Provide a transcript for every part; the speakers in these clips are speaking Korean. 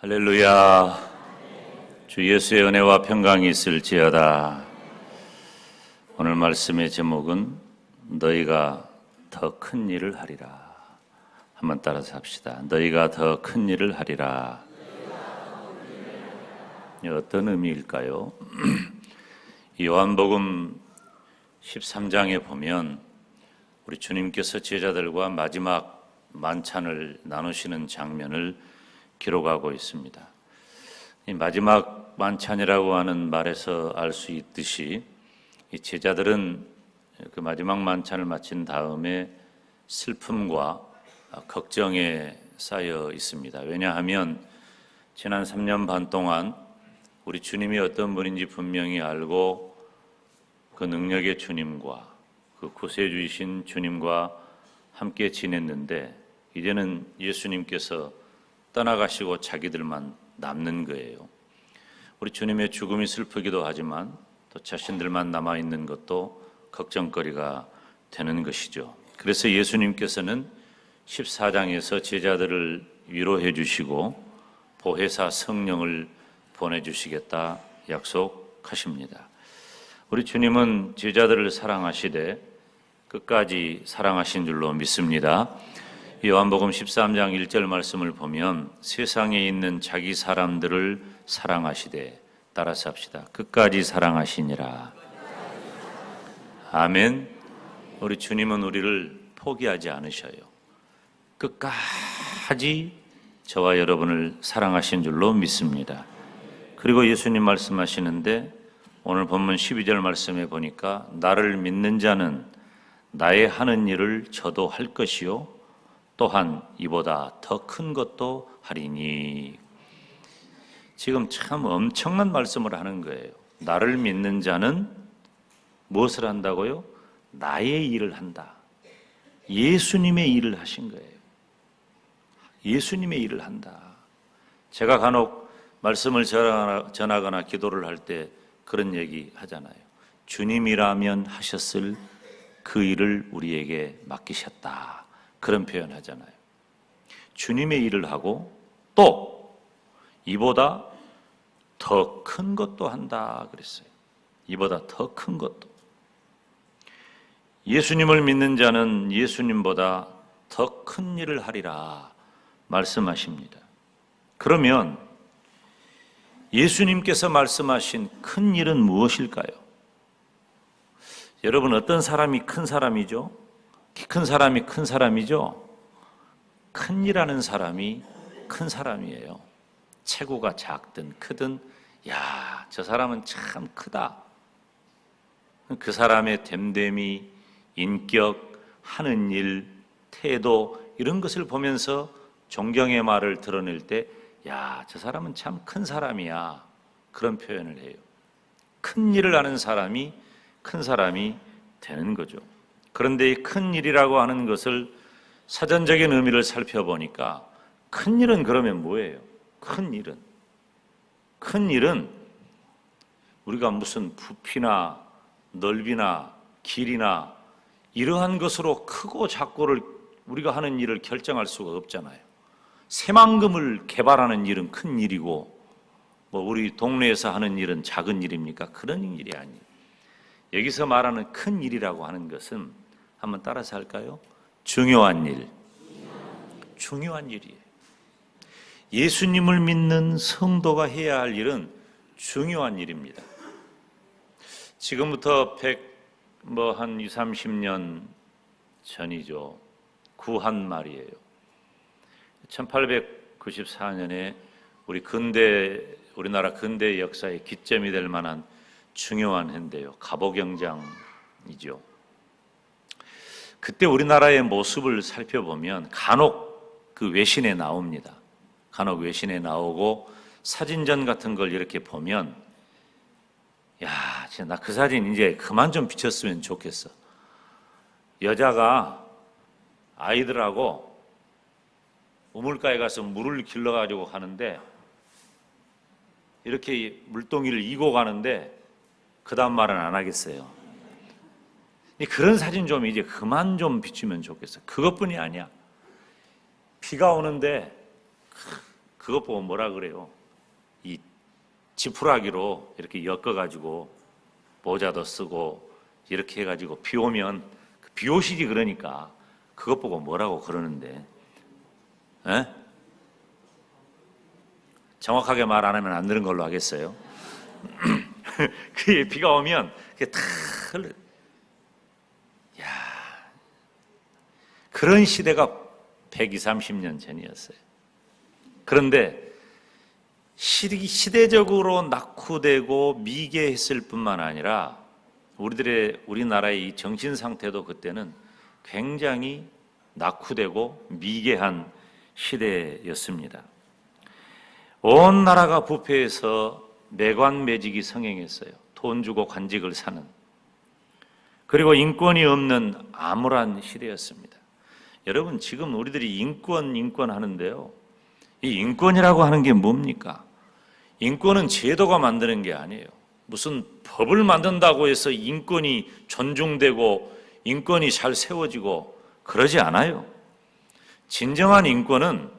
할렐루야. 주 예수의 은혜와 평강이 있을지어다. 오늘 말씀의 제목은 너희가 더 큰 일을 하리라. 한번 따라서 합시다. 너희가 더 큰 일을 하리라. 어떤 의미일까요? 요한복음 13장에 보면 우리 주님께서 제자들과 마지막 만찬을 나누시는 장면을 기록하고 있습니다. 이 마지막 만찬이라고 하는 말에서 알 수 있듯이 이 제자들은 그 마지막 만찬을 마친 다음에 슬픔과 걱정에 쌓여 있습니다. 왜냐하면 지난 3년 반 동안 우리 주님이 어떤 분인지 분명히 알고 그 능력의 주님과 그 구세주이신 주님과 함께 지냈는데 이제는 예수님께서 떠나가시고 자기들만 남는 거예요. 우리 주님의 죽음이 슬프기도 하지만 또 자신들만 남아있는 것도 걱정거리가 되는 것이죠. 그래서 예수님께서는 14장에서 제자들을 위로해 주시고 보혜사 성령을 보내주시겠다 약속하십니다. 우리 주님은 제자들을 사랑하시되 끝까지 사랑하신 줄로 믿습니다. 요한복음 13장 1절 말씀을 보면 세상에 있는 자기 사람들을 사랑하시되, 따라서 합시다. 끝까지 사랑하시니라. 아멘. 우리 주님은 우리를 포기하지 않으셔요. 끝까지 저와 여러분을 사랑하신 줄로 믿습니다. 그리고 예수님 말씀하시는데 오늘 본문 12절 말씀에 보니까 나를 믿는 자는 나의 하는 일을 저도 할 것이요 또한 이보다 더 큰 것도 하리니. 지금 참 엄청난 말씀을 하는 거예요. 나를 믿는 자는 무엇을 한다고요? 나의 일을 한다. 예수님의 일을 하신 거예요. 예수님의 일을 한다. 제가 간혹 말씀을 전하거나 기도를 할 때 그런 얘기 하잖아요. 주님이라면 하셨을 그 일을 우리에게 맡기셨다. 그런 표현 하잖아요. 주님의 일을 하고 또 이보다 더 큰 것도 한다 그랬어요. 이보다 더 큰 것도. 예수님을 믿는 자는 예수님보다 더 큰 일을 하리라 말씀하십니다. 그러면 예수님께서 말씀하신 큰 일은 무엇일까요? 여러분, 어떤 사람이 큰 사람이죠? 키 큰 사람이 큰 사람이죠? 큰 일하는 사람이 큰 사람이에요. 체구가 작든 크든 야, 저 사람은 참 크다. 그 사람의 됨됨이, 인격, 하는 일, 태도 이런 것을 보면서 존경의 말을 드러낼 때 야, 저 사람은 참 큰 사람이야. 그런 표현을 해요. 큰 일을 하는 사람이 큰 사람이 되는 거죠. 그런데 이 큰 일이라고 하는 것을 사전적인 의미를 살펴보니까 큰 일은 그러면 뭐예요? 큰 일은 우리가 무슨 부피나 넓이나 길이나 이러한 것으로 크고 작고를 우리가 하는 일을 결정할 수가 없잖아요. 새만금을 개발하는 일은 큰 일이고 뭐 우리 동네에서 하는 일은 작은 일입니까? 그런 일이 아니에요. 여기서 말하는 큰 일이라고 하는 것은 한번 따라서 할까요? 중요한 일. 중요한 일이에요. 예수님을 믿는 성도가 해야 할 일은 중요한 일입니다. 지금부터 한 20, 30년 전이죠. 구한 말이에요. 1894년에 우리나라 근대 역사의 기점이 될 만한 중요한 해인데요. 갑오경장이죠. 그때 우리나라의 모습을 살펴보면 간혹 그 외신에 나옵니다. 간혹 외신에 나오고 사진전 같은 걸 이렇게 보면 야, 진짜 나 그 사진 이제 그만 좀 비쳤으면 좋겠어. 여자가 아이들하고 우물가에 가서 물을 길러가지고 가는데 이렇게 물동이를 이고 가는데 그 다음 말은 안 하겠어요. 그런 사진 좀 이제 그만 좀 비추면 좋겠어. 그것뿐이 아니야. 비가 오는데 그것 보고 뭐라 그래요? 이 지푸라기로 이렇게 엮어가지고 모자도 쓰고 이렇게 해가지고 비 오면 비 오시지 그러니까 그것 보고 뭐라고 그러는데, 에? 정확하게 말 안 하면 안 들은 걸로 하겠어요. 그 비가 오면 그게 다 흘러. 야, 그런 시대가 120, 30년 전이었어요. 그런데 시대적으로 낙후되고 미개했을 뿐만 아니라 우리나라의 이 정신 상태도 그때는 굉장히 낙후되고 미개한 시대였습니다. 온 나라가 부패해서 매관매직이 성행했어요. 돈 주고 관직을 사는. 그리고 인권이 없는 암울한 시대였습니다. 여러분, 지금 우리들이 인권 하는데요. 이 인권이라고 하는 게 뭡니까? 인권은 제도가 만드는 게 아니에요. 무슨 법을 만든다고 해서 인권이 존중되고 인권이 잘 세워지고 그러지 않아요. 진정한 인권은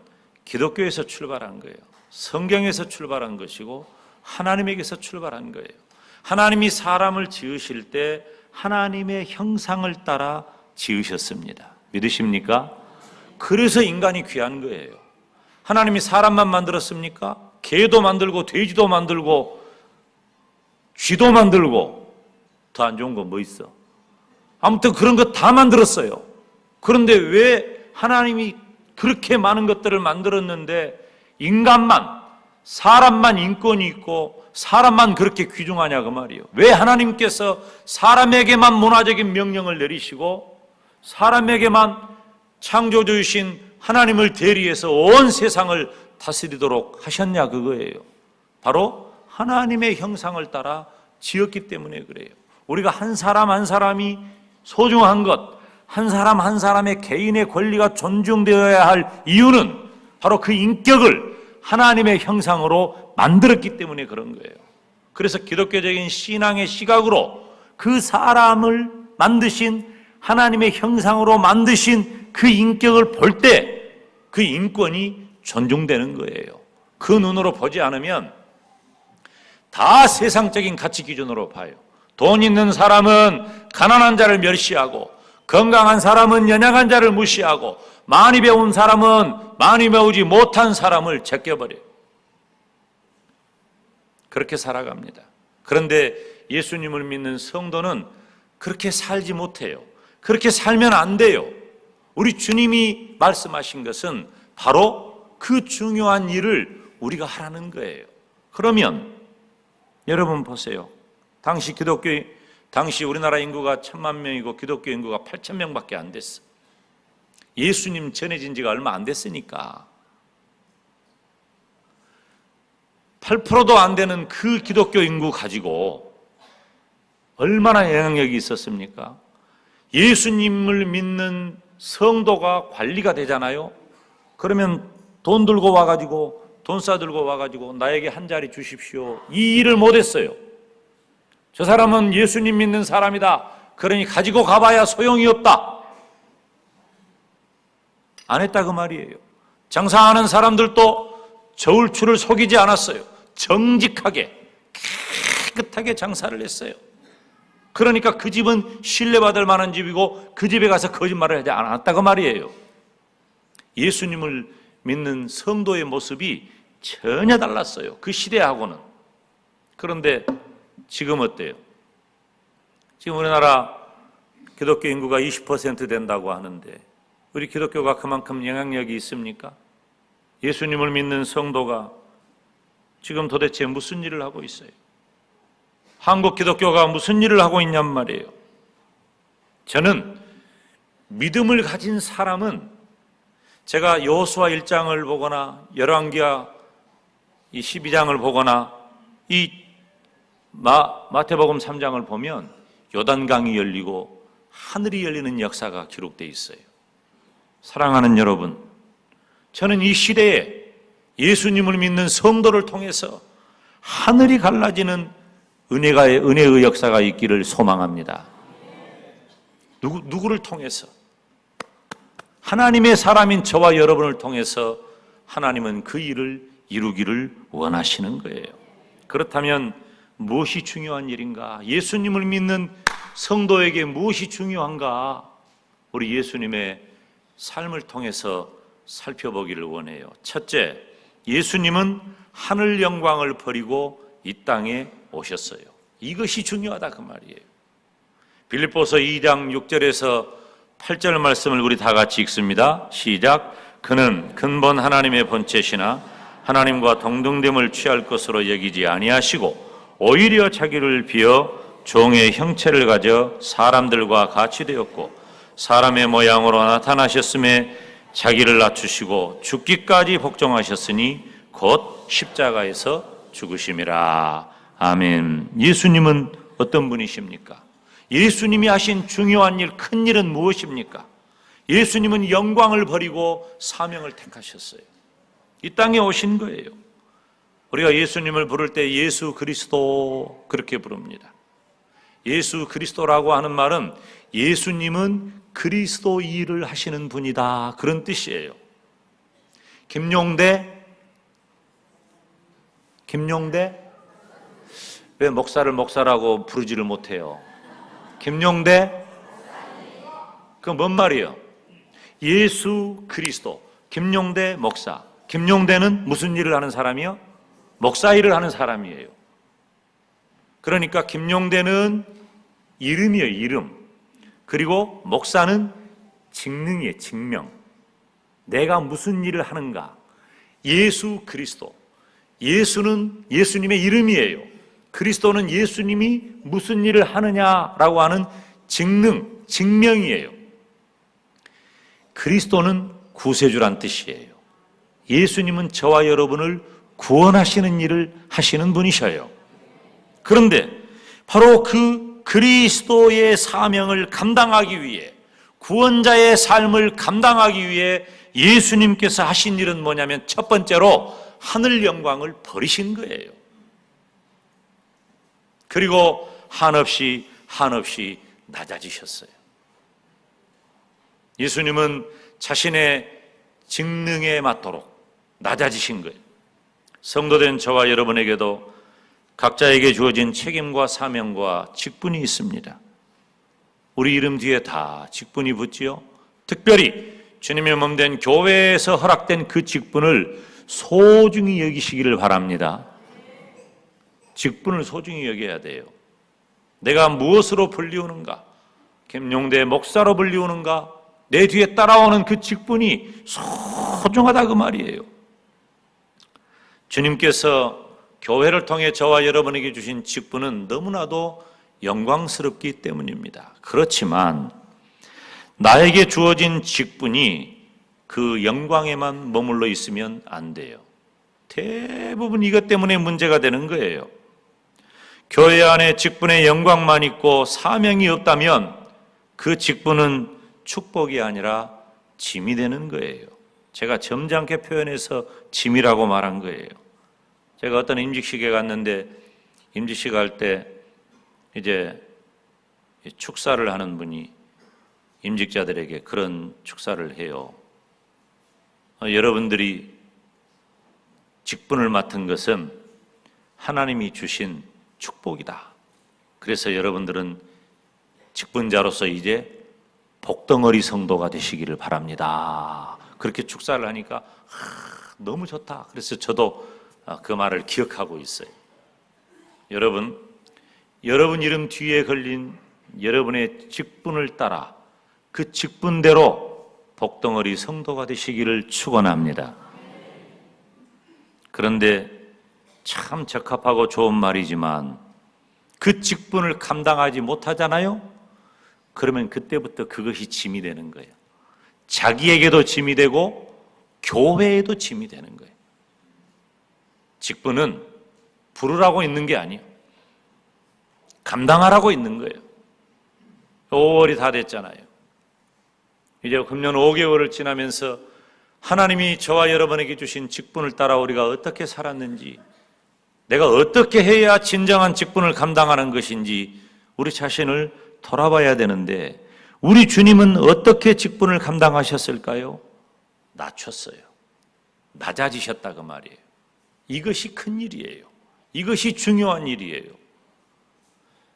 기독교에서 출발한 거예요. 성경에서 출발한 것이고 하나님에게서 출발한 거예요. 하나님이 사람을 지으실 때 하나님의 형상을 따라 지으셨습니다. 믿으십니까? 그래서 인간이 귀한 거예요. 하나님이 사람만 만들었습니까? 개도 만들고 돼지도 만들고 쥐도 만들고 더 안 좋은 거 뭐 있어? 아무튼 그런 거 다 만들었어요. 그런데 왜 하나님이 그렇게 많은 것들을 만들었는데 인간만, 사람만 인권이 있고 사람만 그렇게 귀중하냐 그 말이에요. 왜 하나님께서 사람에게만 문화적인 명령을 내리시고 사람에게만 창조주이신 하나님을 대리해서 온 세상을 다스리도록 하셨냐 그거예요. 바로 하나님의 형상을 따라 지었기 때문에 그래요. 우리가 한 사람 한 사람이 소중한 것, 한 사람 한 사람의 개인의 권리가 존중되어야 할 이유는 바로 그 인격을 하나님의 형상으로 만들었기 때문에 그런 거예요. 그래서 기독교적인 신앙의 시각으로 그 사람을 만드신 하나님의 형상으로 만드신 그 인격을 볼 때 그 인권이 존중되는 거예요. 그 눈으로 보지 않으면 다 세상적인 가치 기준으로 봐요. 돈 있는 사람은 가난한 자를 멸시하고 건강한 사람은 연약한 자를 무시하고 많이 배운 사람은 많이 배우지 못한 사람을 제껴버려요. 그렇게 살아갑니다. 그런데 예수님을 믿는 성도는 그렇게 살지 못해요. 그렇게 살면 안 돼요. 우리 주님이 말씀하신 것은 바로 그 중요한 일을 우리가 하라는 거예요. 그러면 여러분 보세요. 당시 우리나라 인구가 1,000만 명이고 기독교 인구가 8,000명밖에 안 됐어. 예수님 전해진 지가 얼마 안 됐으니까 8%도 안 되는 그 기독교 인구 가지고 얼마나 영향력이 있었습니까? 예수님을 믿는 성도가 관리가 되잖아요. 그러면 돈 들고 와가지고 돈 싸들고 와가지고 나에게 한 자리 주십시오. 이 일을 못했어요. 저 사람은 예수님 믿는 사람이다. 그러니 가지고 가봐야 소용이 없다. 안 했다 그 말이에요. 장사하는 사람들도 저울추를 속이지 않았어요. 정직하게 깨끗하게 장사를 했어요. 그러니까 그 집은 신뢰받을 만한 집이고 그 집에 가서 거짓말을 하지 않았다 그 말이에요. 예수님을 믿는 성도의 모습이 전혀 달랐어요. 그 시대하고는. 그런데 지금 어때요? 지금 우리나라 기독교 인구가 20% 된다고 하는데 우리 기독교가 그만큼 영향력이 있습니까? 예수님을 믿는 성도가 지금 도대체 무슨 일을 하고 있어요? 한국 기독교가 무슨 일을 하고 있냔 말이에요. 저는 믿음을 가진 사람은 제가 여호수아 1장을 보거나 열왕기하 이 12장을 보거나 이 마태복음 3장을 보면 요단강이 열리고 하늘이 열리는 역사가 기록되어 있어요. 사랑하는 여러분, 저는 이 시대에 예수님을 믿는 성도를 통해서 하늘이 갈라지는 은혜의 역사가 있기를 소망합니다. 누구를 통해서? 하나님의 사람인 저와 여러분을 통해서 하나님은 그 일을 이루기를 원하시는 거예요. 그렇다면 무엇이 중요한 일인가? 예수님을 믿는 성도에게 무엇이 중요한가? 우리 예수님의 삶을 통해서 살펴보기를 원해요. 첫째, 예수님은 하늘 영광을 버리고 이 땅에 오셨어요. 이것이 중요하다 그 말이에요. 빌립보서 2장 6절에서 8절 말씀을 우리 다 같이 읽습니다. 시작. 그는 근본 하나님의 본체시나 하나님과 동등됨을 취할 것으로 여기지 아니하시고 오히려 자기를 비어 종의 형체를 가져 사람들과 같이 되었고 사람의 모양으로 나타나셨음에 자기를 낮추시고 죽기까지 복종하셨으니 곧 십자가에서 죽으심이라. 아멘. 예수님은 어떤 분이십니까? 예수님이 하신 중요한 일, 큰 일은 무엇입니까? 예수님은 영광을 버리고 사명을 택하셨어요. 이 땅에 오신 거예요. 우리가 예수님을 부를 때 예수 그리스도 그렇게 부릅니다. 예수 그리스도라고 하는 말은 예수님은 그리스도 일을 하시는 분이다, 그런 뜻이에요. 김용대 왜 목사를 목사라고 부르지를 못해요? 김용대? 그건 뭔 말이에요? 예수 그리스도, 김용대 목사. 김용대는 무슨 일을 하는 사람이요? 목사 일을 하는 사람이에요. 그러니까 김용대는 이름이에요, 이름. 그리고 목사는 직능이에요, 직명. 내가 무슨 일을 하는가? 예수 그리스도. 예수는 예수님의 이름이에요. 그리스도는 예수님이 무슨 일을 하느냐라고 하는 직능, 직명이에요. 그리스도는 구세주란 뜻이에요. 예수님은 저와 여러분을 구원하시는 일을 하시는 분이셔요. 그런데 바로 그 그리스도의 사명을 감당하기 위해, 구원자의 삶을 감당하기 위해 예수님께서 하신 일은 뭐냐면 첫 번째로 하늘 영광을 버리신 거예요. 그리고 한없이 낮아지셨어요. 예수님은 자신의 직능에 맞도록 낮아지신 거예요. 성도된 저와 여러분에게도 각자에게 주어진 책임과 사명과 직분이 있습니다. 우리 이름 뒤에 다 직분이 붙지요. 특별히 주님의 몸된 교회에서 허락된 그 직분을 소중히 여기시기를 바랍니다. 직분을 소중히 여겨야 돼요. 내가 무엇으로 불리우는가? 김용대 목사로 불리우는가? 내 뒤에 따라오는 그 직분이 소중하다 그 말이에요. 주님께서 교회를 통해 저와 여러분에게 주신 직분은 너무나도 영광스럽기 때문입니다. 그렇지만 나에게 주어진 직분이 그 영광에만 머물러 있으면 안 돼요. 대부분 이것 때문에 문제가 되는 거예요. 교회 안에 직분의 영광만 있고 사명이 없다면 그 직분은 축복이 아니라 짐이 되는 거예요. 제가 점잖게 표현해서 짐이라고 말한 거예요. 제가 어떤 임직식에 갔는데 임직식 할 때 이제 축사를 하는 분이 임직자들에게 그런 축사를 해요. 여러분들이 직분을 맡은 것은 하나님이 주신 축복이다. 그래서 여러분들은 직분자로서 이제 복덩어리 성도가 되시기를 바랍니다. 그렇게 축사를 하니까 너무 좋다. 그래서 저도 그 말을 기억하고 있어요. 여러분 이름 뒤에 걸린 여러분의 직분을 따라 그 직분대로 복덩어리 성도가 되시기를 축원합니다. 그런데 참 적합하고 좋은 말이지만 그 직분을 감당하지 못하잖아요? 그러면 그때부터 그것이 짐이 되는 거예요. 자기에게도 짐이 되고 교회에도 짐이 되는 거예요. 직분은 부르라고 있는 게 아니에요. 감당하라고 있는 거예요. 5월이 다 됐잖아요. 이제 금년 5개월을 지나면서 하나님이 저와 여러분에게 주신 직분을 따라 우리가 어떻게 살았는지, 내가 어떻게 해야 진정한 직분을 감당하는 것인지 우리 자신을 돌아봐야 되는데, 우리 주님은 어떻게 직분을 감당하셨을까요? 낮췄어요. 낮아지셨다 그 말이에요. 이것이 큰 일이에요. 이것이 중요한 일이에요.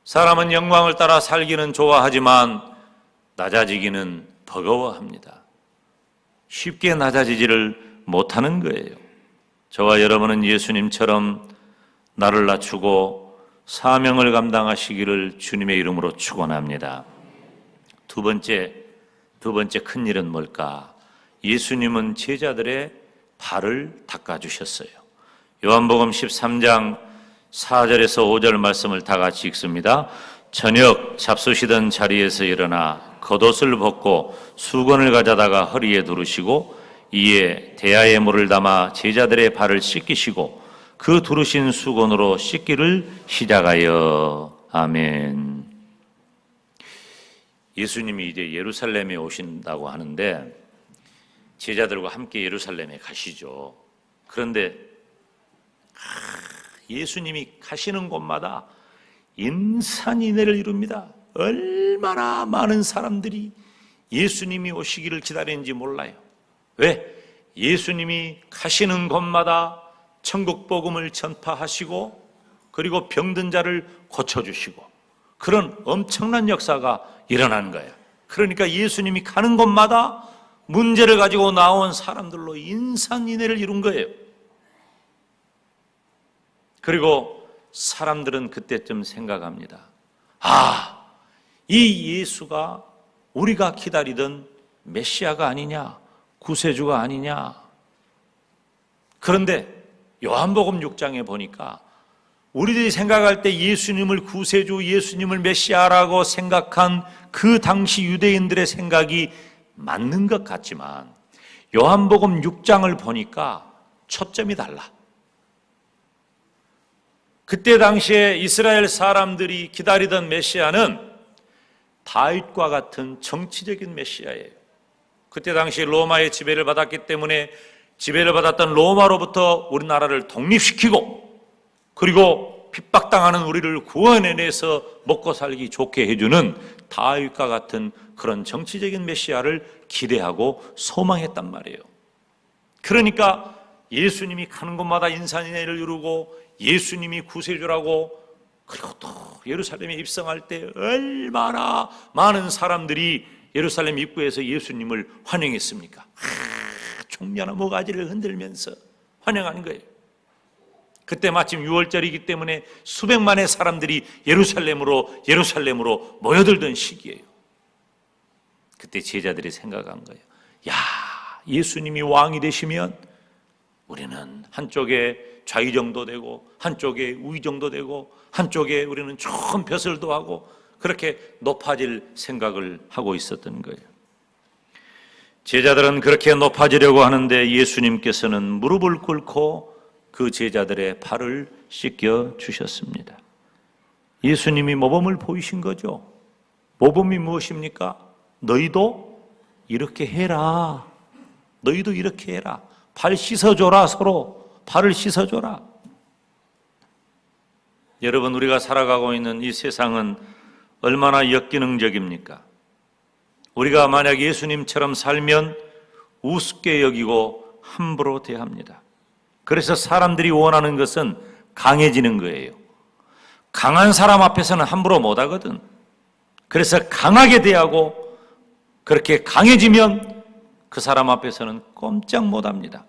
사람은 영광을 따라 살기는 좋아하지만 낮아지기는 버거워합니다. 쉽게 낮아지지를 못하는 거예요. 저와 여러분은 예수님처럼 나를 낮추고 사명을 감당하시기를 주님의 이름으로 축원합니다. 두 번째 큰 일은 뭘까? 예수님은 제자들의 발을 닦아주셨어요. 요한복음 13장 4절에서 5절 말씀을 다 같이 읽습니다. 저녁 잡수시던 자리에서 일어나 겉옷을 벗고 수건을 가져다가 허리에 두르시고 이에 대야에 물을 담아 제자들의 발을 씻기시고 그 두르신 수건으로 씻기를 시작하여. 아멘. 예수님이 이제 예루살렘에 오신다고 하는데 제자들과 함께 예루살렘에 가시죠. 그런데 예수님이 가시는 곳마다 인산인해를 이룹니다. 얼마나 많은 사람들이 예수님이 오시기를 기다리는지 몰라요. 왜? 예수님이 가시는 곳마다 천국 복음을 전파하시고 그리고 병든 자를 고쳐주시고 그런 엄청난 역사가 일어나는 거예요. 그러니까 예수님이 가는 곳마다 문제를 가지고 나온 사람들로 인산인해를 이룬 거예요. 그리고 사람들은 그때쯤 생각합니다. 이 예수가 우리가 기다리던 메시아가 아니냐, 구세주가 아니냐. 그런데 요한복음 6장에 보니까 우리들이 생각할 때 예수님을 구세주, 예수님을 메시아라고 생각한 그 당시 유대인들의 생각이 맞는 것 같지만 요한복음 6장을 보니까 초점이 달라. 그때 당시에 이스라엘 사람들이 기다리던 메시아는 다윗과 같은 정치적인 메시아예요. 그때 당시 로마의 지배를 받았기 때문에 지배를 받았던 로마로부터 우리나라를 독립시키고 그리고 핍박당하는 우리를 구원해내서 먹고 살기 좋게 해주는 다윗과 같은 그런 정치적인 메시아를 기대하고 소망했단 말이에요. 그러니까 예수님이 가는 곳마다 인산인해를 이루고 예수님이 구세주라고 그리고 또 예루살렘에 입성할 때 얼마나 많은 사람들이 예루살렘 입구에서 예수님을 환영했습니까? 총려나 모가지를 흔들면서 환영하는 거예요. 그때 마침 6월절이기 때문에 수백만의 사람들이 예루살렘으로 모여들던 시기예요. 그때 제자들이 생각한 거예요. 예수님이 왕이 되시면 우리는 한쪽에 좌의정도 되고 한쪽에 우의정도 되고 한쪽에 우리는 좋은 벼슬도 하고 그렇게 높아질 생각을 하고 있었던 거예요. 제자들은 그렇게 높아지려고 하는데 예수님께서는 무릎을 꿇고 그 제자들의 발을 씻겨 주셨습니다. 예수님이 모범을 보이신 거죠. 모범이 무엇입니까? 너희도 이렇게 해라. 너희도 이렇게 해라. 발 씻어줘라. 서로 발을 씻어줘라. 여러분, 우리가 살아가고 있는 이 세상은 얼마나 역기능적입니까? 우리가 만약 예수님처럼 살면 우습게 여기고 함부로 대합니다. 그래서 사람들이 원하는 것은 강해지는 거예요. 강한 사람 앞에서는 함부로 못하거든. 그래서 강하게 대하고 그렇게 강해지면 그 사람 앞에서는 꼼짝 못합니다.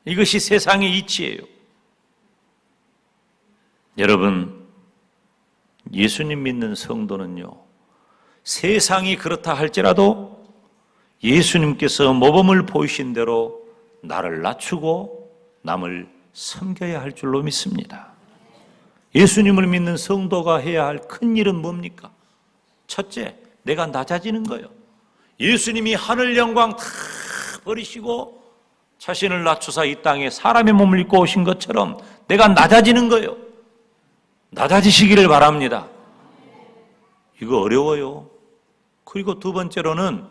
이것이 세상의 이치예요. 여러분, 예수님 믿는 성도는요, 세상이 그렇다 할지라도 예수님께서 모범을 보이신 대로 나를 낮추고 남을 섬겨야 할 줄로 믿습니다. 예수님을 믿는 성도가 해야 할 큰 일은 뭡니까? 첫째, 내가 낮아지는 거예요. 예수님이 하늘 영광 다 버리시고 자신을 낮추사 이 땅에 사람의 몸을 입고 오신 것처럼 내가 낮아지는 거예요. 낮아지시기를 바랍니다. 이거 어려워요. 그리고 두 번째로는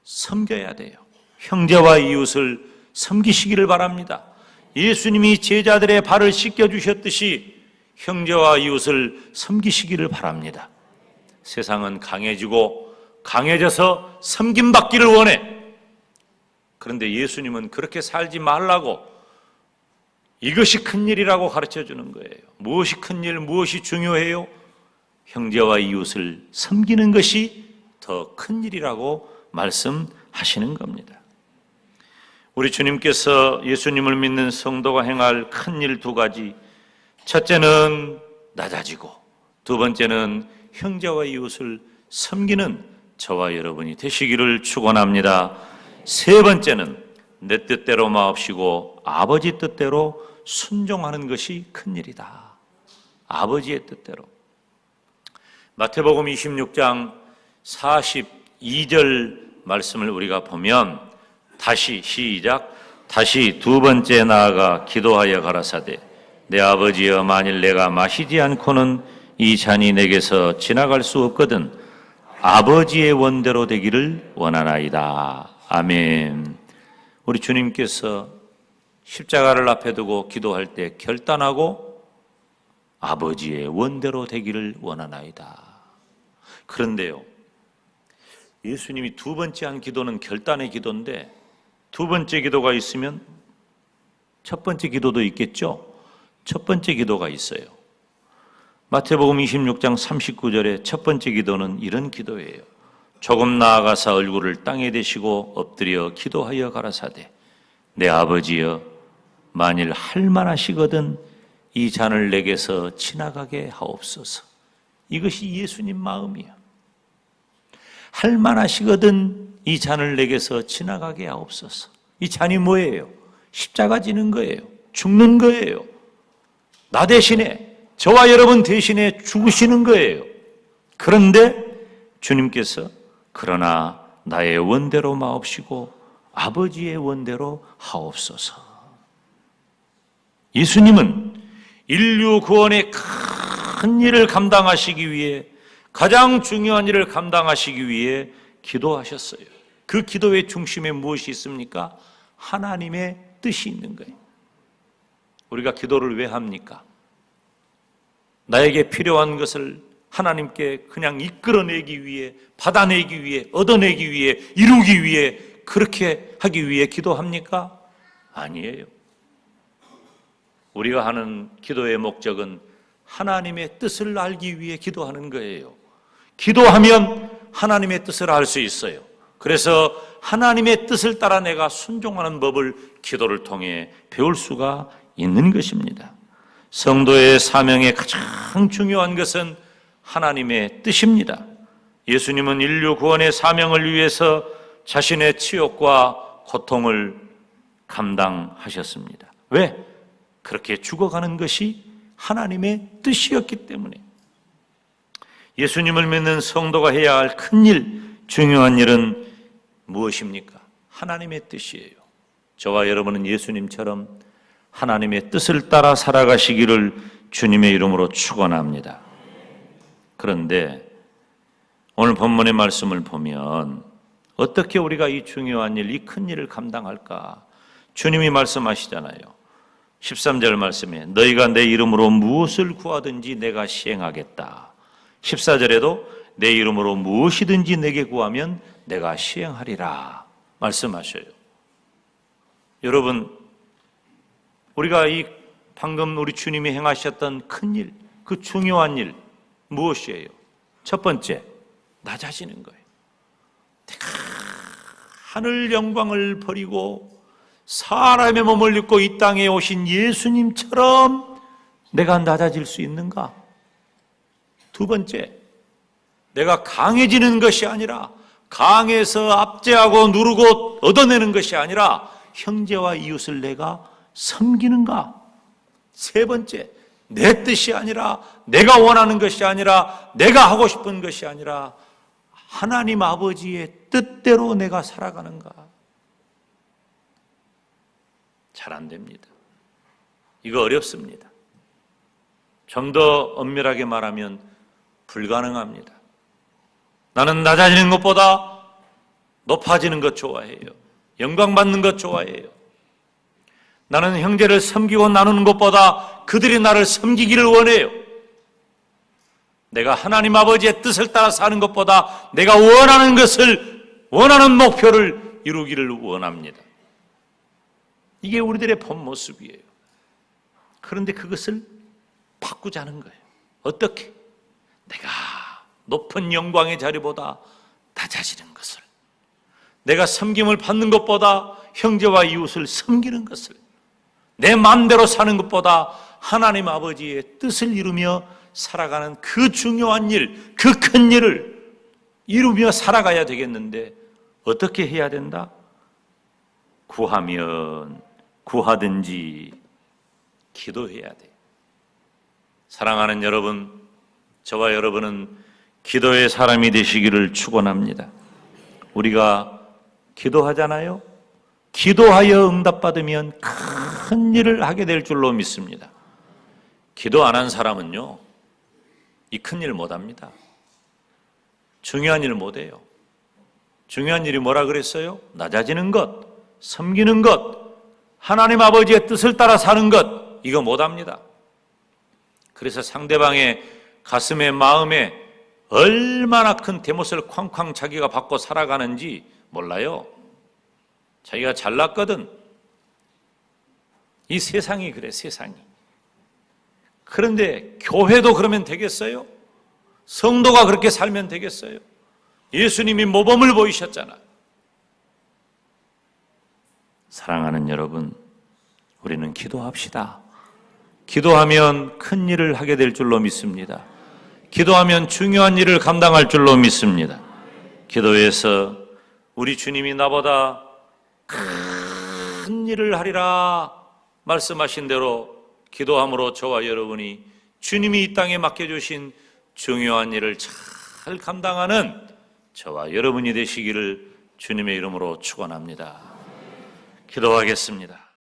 섬겨야 돼요. 형제와 이웃을 섬기시기를 바랍니다. 예수님이 제자들의 발을 씻겨주셨듯이 형제와 이웃을 섬기시기를 바랍니다. 세상은 강해지고 강해져서 섬김받기를 원해. 그런데 예수님은 그렇게 살지 말라고 이것이 큰일이라고 가르쳐 주는 거예요. 무엇이 큰일, 무엇이 중요해요? 형제와 이웃을 섬기는 것이 더 큰일이라고 말씀하시는 겁니다. 우리 주님께서 예수님을 믿는 성도가 행할 큰일 두 가지, 첫째는 낮아지고 두 번째는 형제와 이웃을 섬기는 저와 여러분이 되시기를 축원합니다. 세 번째는 내 뜻대로 마옵시고 아버지 뜻대로 순종하는 것이 큰일이다. 아버지의 뜻대로. 마태복음 26장 42절 말씀을 우리가 보면 다시 시작. 다시 두 번째 나아가 기도하여 가라사대 내 아버지여 만일 내가 마시지 않고는 이 잔이 내게서 지나갈 수 없거든 아버지의 원대로 되기를 원하나이다. 아멘. 우리 주님께서 십자가를 앞에 두고 기도할 때 결단하고 아버지의 원대로 되기를 원하나이다. 그런데요, 예수님이 두 번째 한 기도는 결단의 기도인데 두 번째 기도가 있으면 첫 번째 기도도 있겠죠? 첫 번째 기도가 있어요. 마태복음 26장 39절의 첫 번째 기도는 이런 기도예요. 조금 나아가사 얼굴을 땅에 대시고 엎드려 기도하여 가라사대 내 아버지여 만일 할 만하시거든 이 잔을 내게서 지나가게 하옵소서. 이것이 예수님 마음이야. 할 만하시거든 이 잔을 내게서 지나가게 하옵소서. 이 잔이 뭐예요? 십자가 지는 거예요. 죽는 거예요. 나 대신에, 저와 여러분 대신에 죽으시는 거예요. 그런데 주님께서 그러나 나의 원대로 마옵시고 아버지의 원대로 하옵소서. 예수님은 인류 구원의 큰 일을 감당하시기 위해, 가장 중요한 일을 감당하시기 위해 기도하셨어요. 그 기도의 중심에 무엇이 있습니까? 하나님의 뜻이 있는 거예요. 우리가 기도를 왜 합니까? 나에게 필요한 것을 하나님께 그냥 이끌어내기 위해, 받아내기 위해, 얻어내기 위해, 이루기 위해, 그렇게 하기 위해 기도합니까? 아니에요. 우리가 하는 기도의 목적은 하나님의 뜻을 알기 위해 기도하는 거예요. 기도하면 하나님의 뜻을 알 수 있어요. 그래서 하나님의 뜻을 따라 내가 순종하는 법을 기도를 통해 배울 수가 있는 것입니다. 성도의 사명의 가장 중요한 것은 하나님의 뜻입니다. 예수님은 인류 구원의 사명을 위해서 자신의 치욕과 고통을 감당하셨습니다. 왜? 그렇게 죽어가는 것이 하나님의 뜻이었기 때문에. 예수님을 믿는 성도가 해야 할 큰 일, 중요한 일은 무엇입니까? 하나님의 뜻이에요. 저와 여러분은 예수님처럼 하나님의 뜻을 따라 살아가시기를 주님의 이름으로 축원합니다. 그런데 오늘 본문의 말씀을 보면 어떻게 우리가 이 중요한 일, 이 큰 일을 감당할까? 주님이 말씀하시잖아요. 13절 말씀에 너희가 내 이름으로 무엇을 구하든지 내가 시행하겠다. 14절에도 내 이름으로 무엇이든지 내게 구하면 내가 시행하리라 말씀하셔요. 여러분, 우리가 이 방금 우리 주님이 행하셨던 큰 일, 그 중요한 일 무엇이에요? 첫 번째, 낮아지는 거예요. 내가 하늘 영광을 버리고 사람의 몸을 입고 이 땅에 오신 예수님처럼 내가 낮아질 수 있는가? 두 번째, 내가 강해지는 것이 아니라 강해서 압제하고 누르고 얻어내는 것이 아니라 형제와 이웃을 내가 섬기는가? 세 번째, 내 뜻이 아니라 내가 원하는 것이 아니라 내가 하고 싶은 것이 아니라 하나님 아버지의 뜻대로 내가 살아가는가? 잘 안 됩니다. 이거 어렵습니다. 좀 더 엄밀하게 말하면 불가능합니다. 나는 낮아지는 것보다 높아지는 것 좋아해요. 영광 받는 것 좋아해요. 나는 형제를 섬기고 나누는 것보다 그들이 나를 섬기기를 원해요. 내가 하나님 아버지의 뜻을 따라 사는 것보다 내가 원하는 것을, 원하는 목표를 이루기를 원합니다. 이게 우리들의 본 모습이에요. 그런데 그것을 바꾸자는 거예요. 어떻게? 내가 높은 영광의 자리보다 낮아지는 것을, 내가 섬김을 받는 것보다 형제와 이웃을 섬기는 것을, 내 마음대로 사는 것보다 하나님 아버지의 뜻을 이루며 살아가는 그 중요한 일, 그 큰 일을 이루며 살아가야 되겠는데 어떻게 해야 된다? 구하면 구하든지 기도해야 돼. 사랑하는 여러분, 저와 여러분은 기도의 사람이 되시기를 축원합니다. 우리가 기도하잖아요. 기도하여 응답받으면 큰 일을 하게 될 줄로 믿습니다. 기도 안 한 사람은요, 이 큰 일 못합니다. 중요한 일 못해요. 중요한 일이 뭐라 그랬어요? 낮아지는 것, 섬기는 것, 하나님 아버지의 뜻을 따라 사는 것, 이거 못합니다. 그래서 상대방의 가슴에 마음에 얼마나 큰 대못을 쾅쾅 자기가 받고 살아가는지 몰라요. 자기가 잘났거든. 이 세상이 그래, 세상이. 그런데 교회도 그러면 되겠어요? 성도가 그렇게 살면 되겠어요? 예수님이 모범을 보이셨잖아. 사랑하는 여러분, 우리는 기도합시다. 기도하면 큰 일을 하게 될 줄로 믿습니다. 기도하면 중요한 일을 감당할 줄로 믿습니다. 기도해서 우리 주님이 나보다 큰 일을 하리라 말씀하신 대로 기도함으로 저와 여러분이 주님이 이 땅에 맡겨주신 중요한 일을 잘 감당하는 저와 여러분이 되시기를 주님의 이름으로 축원합니다. 기도하겠습니다.